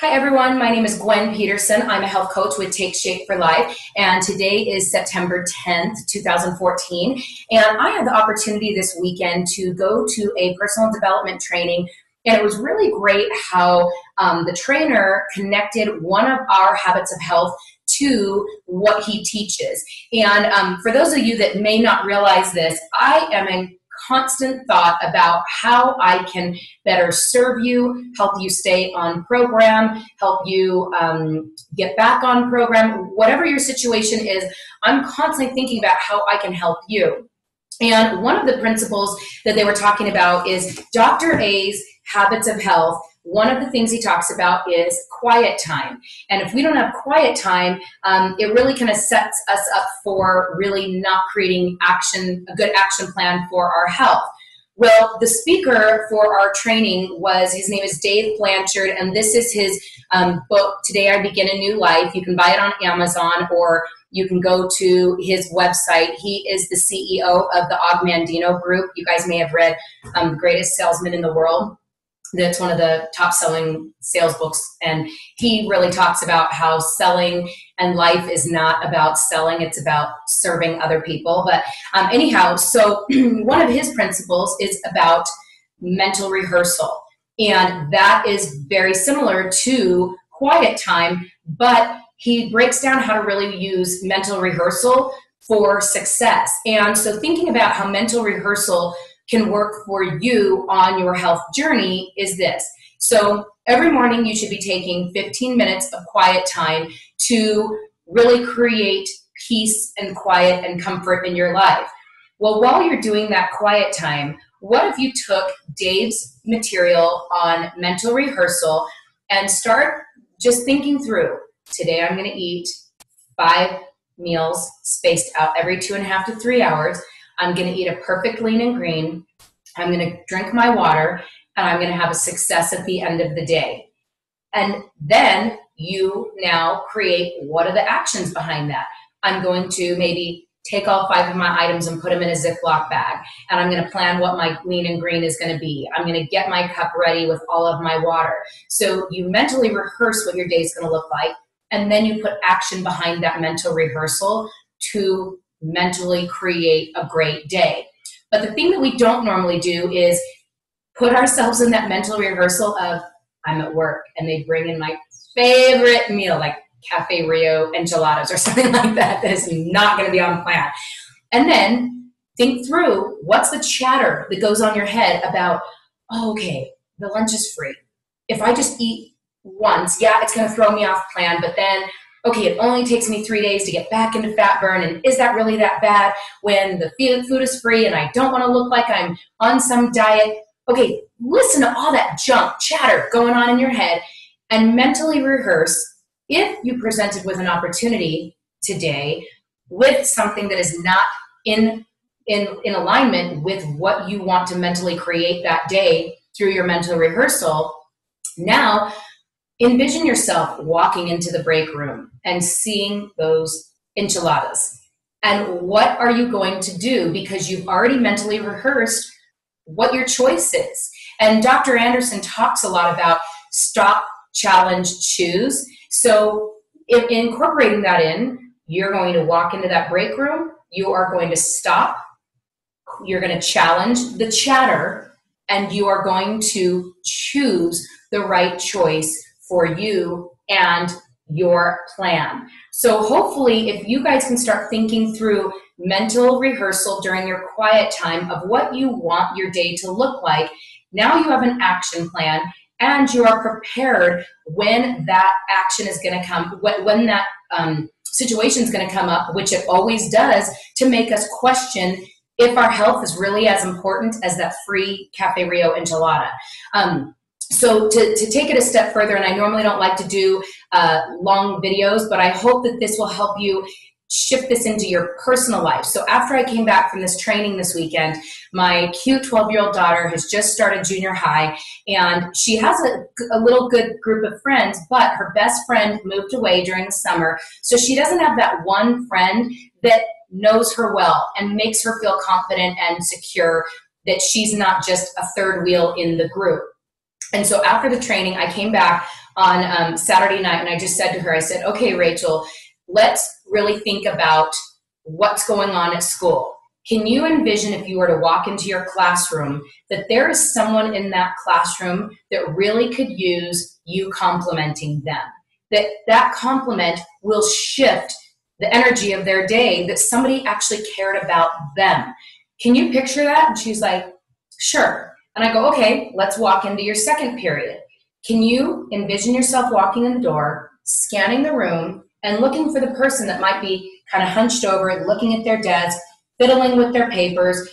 Hi everyone, my name is Gwen Peterson. I'm a health coach with Take Shape for Life, and today is September 10th, 2014, and I had the opportunity this weekend to go to a personal development training, and it was really great how the trainer connected one of our habits of health to what he teaches. And for those of you that may not realize this, I am a constant thought about how I can better serve you, help you stay on program, help you get back on program, whatever your situation is. I'm constantly thinking about how I can help you. And one of the principles that they were talking about is Dr. A's Habits of Health. One of the things he talks about is quiet time. And if we don't have quiet time, it really kind of sets us up for really not creating a good action plan for our health. Well, the speaker for our training his name is Dave Blanchard, and this is his book, Today I Begin a New Life. You can buy it on Amazon, or you can go to his website. He is the CEO of the Og Mandino Group. You guys may have read The Greatest Salesman in the World. That's one of the top-selling sales books, and he really talks about how selling and life is not about selling, it's about serving other people. But anyhow, so one of his principles is about mental rehearsal, and that is very similar to quiet time, but he breaks down how to really use mental rehearsal for success. And so thinking about how mental rehearsal can work for you on your health journey is this. So every morning you should be taking 15 minutes of quiet time to really create peace and quiet and comfort in your life. Well, while you're doing that quiet time, what if you took Dave's material on mental rehearsal and start just thinking through, today I'm going to eat 5 meals spaced out every 2.5 to 3 hours. I'm going to eat a perfect lean and green. I'm going to drink my water, and I'm going to have a success at the end of the day. And then you now create, what are the actions behind that? I'm going to maybe take all 5 of my items and put them in a Ziploc bag, and I'm going to plan what my lean and green is going to be. I'm going to get my cup ready with all of my water. So you mentally rehearse what your day is going to look like, and then you put action behind that mental rehearsal to mentally create a great day. But the thing that we don't normally do is put ourselves in that mental rehearsal of, I'm at work and they bring in my favorite meal, like Cafe Rio enchiladas or something like that is not going to be on plan. And then think through, what's the chatter that goes on your head about, oh, okay, the lunch is free. If I just eat once, yeah, it's going to throw me off plan, but then okay, it only takes me 3 days to get back into fat burn, and is that really that bad when the food is free and I don't want to look like I'm on some diet? Okay, listen to all that junk chatter going on in your head and mentally rehearse if you presented with an opportunity today with something that is not in alignment with what you want to mentally create that day through your mental rehearsal. Now, envision yourself walking into the break room and seeing those enchiladas. And what are you going to do? Because you've already mentally rehearsed what your choice is. And Dr. Anderson talks a lot about stop, challenge, choose. So if incorporating that in, you're going to walk into that break room, you are going to stop, you're going to challenge the chatter, and you are going to choose the right choice for you and your plan. So hopefully, if you guys can start thinking through mental rehearsal during your quiet time of what you want your day to look like, now you have an action plan and you are prepared when that action is going to come, when that situation is going to come up, which it always does, to make us question if our health is really as important as that free Cafe Rio enchilada. So to take it a step further, and I normally don't like to do long videos, but I hope that this will help you shift this into your personal life. So after I came back from this training this weekend, my cute 12-year-old daughter has just started junior high, and she has a little good group of friends, but her best friend moved away during the summer, so she doesn't have that one friend that knows her well and makes her feel confident and secure that she's not just a third wheel in the group. And so after the training, I came back on Saturday night, and I just said to her, I said, okay, Rachel, let's really think about what's going on at school. Can you envision if you were to walk into your classroom that there is someone in that classroom that really could use you complimenting them? That compliment will shift the energy of their day, that somebody actually cared about them. Can you picture that? And she's like, sure. And I go, okay, let's walk into your second period. Can you envision yourself walking in the door, scanning the room, and looking for the person that might be kind of hunched over, looking at their desk, fiddling with their papers,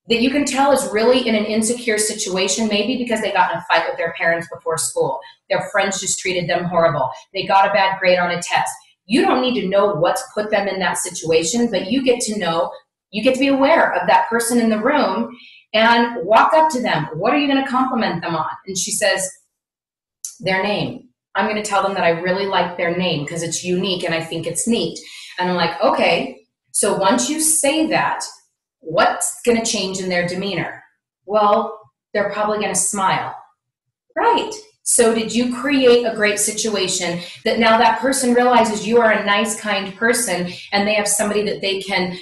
that you can tell is really in an insecure situation, maybe because they got in a fight with their parents before school. Their friends just treated them horrible. They got a bad grade on a test. You don't need to know what's put them in that situation, but you get to know, you get to be aware of that person in the room and walk up to them. What are you going to compliment them on? And she says, their name. I'm going to tell them that I really like their name because it's unique and I think it's neat. And I'm like, okay, so once you say that, what's going to change in their demeanor? Well, they're probably going to smile. Right. So did you create a great situation that now that person realizes you are a nice, kind person and they have somebody that they can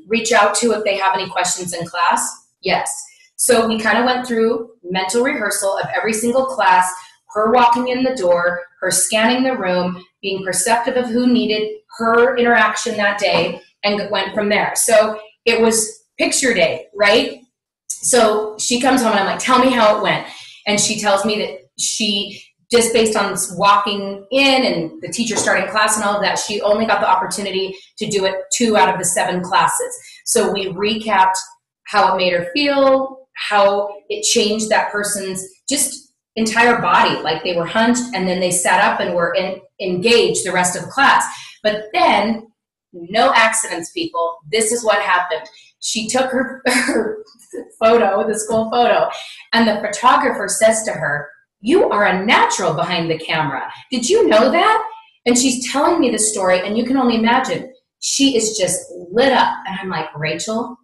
reach out to if they have any questions in class? Yes. So we kind of went through mental rehearsal of every single class, her walking in the door, her scanning the room, being perceptive of who needed her interaction that day, and went from there. So it was picture day, right? So she comes home and I'm like, tell me how it went. And she tells me that she, just based on walking in and the teacher starting class and all of that, she only got the opportunity to do it 2 out of the 7 classes. So we recapped how it made her feel, how it changed that person's just entire body, like they were hunched and then they sat up and were engaged the rest of the class. But then, no accidents, people. This is what happened. She took her photo, the school photo, and the photographer says to her, you are a natural behind the camera. Did you know that? And she's telling me the story, and you can only imagine. She is just lit up. And I'm like, Rachel,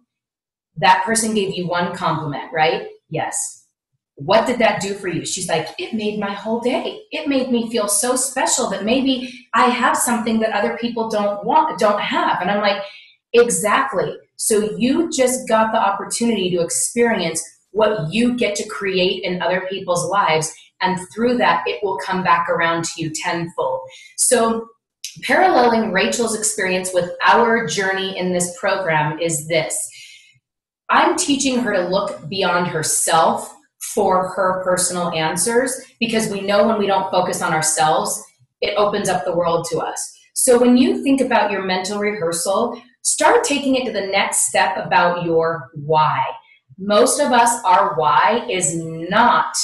that person gave you one compliment, right? Yes. What did that do for you? She's like, it made my whole day. It made me feel so special that maybe I have something that other people don't have. And I'm like, exactly. So you just got the opportunity to experience what you get to create in other people's lives. And through that, it will come back around to you tenfold. So paralleling Rachel's experience with our journey in this program is this. I'm teaching her to look beyond herself for her personal answers, because we know when we don't focus on ourselves, it opens up the world to us. So when you think about your mental rehearsal, start taking it to the next step about your why. Most of us, our why is not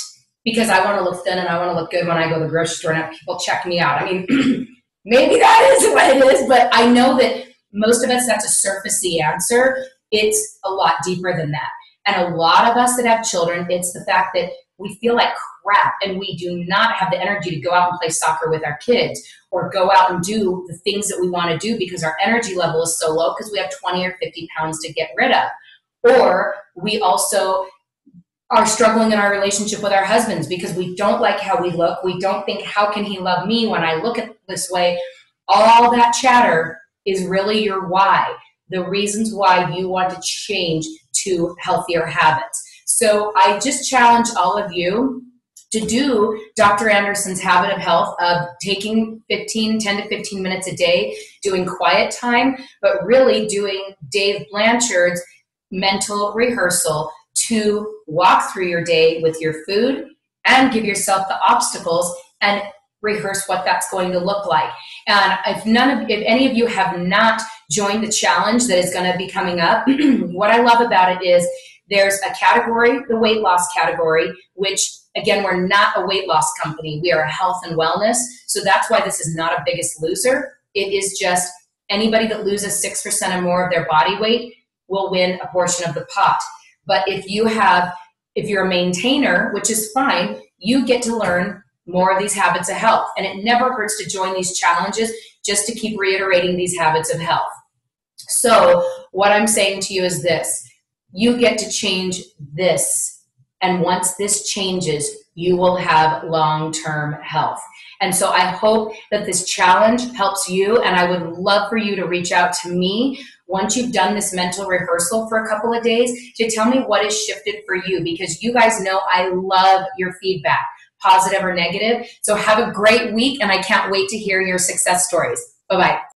because I want to look thin and I want to look good when I go to the grocery store and have people check me out. I mean, maybe that is what it is, but I know that most of us, that's a surfacey answer. It's a lot deeper than that. And a lot of us that have children, it's the fact that we feel like crap and we do not have the energy to go out and play soccer with our kids or go out and do the things that we want to do because our energy level is so low because we have 20 or 50 pounds to get rid of. Or we also are struggling in our relationship with our husbands because we don't like how we look. We don't think, how can he love me when I look at this way? All that chatter is really your why, the reasons why you want to change to healthier habits. So I just challenge all of you to do Dr. Anderson's habit of health of taking 10 to 15 minutes a day, doing quiet time, but really doing Dave Blanchard's mental rehearsral to walk through your day with your food and give yourself the obstacles and rehearse what that's going to look like. And if any of you have not joined the challenge that is going to be coming up, what I love about it is there's a category, the weight loss category, which again, we're not a weight loss company. We are a health and wellness. So that's why this is not a Biggest Loser. It is just anybody that loses 6% or more of their body weight will win a portion of the pot. But if you're a maintainer, which is fine, you get to learn more of these habits of health. And it never hurts to join these challenges just to keep reiterating these habits of health. So what I'm saying to you is this: you get to change this And once this changes, you will have long-term health. And so I hope that this challenge helps you, and I would love for you to reach out to me once you've done this mental rehearsal for a couple of days to tell me what has shifted for you, because you guys know I love your feedback, positive or negative. So have a great week, and I can't wait to hear your success stories. Bye-bye.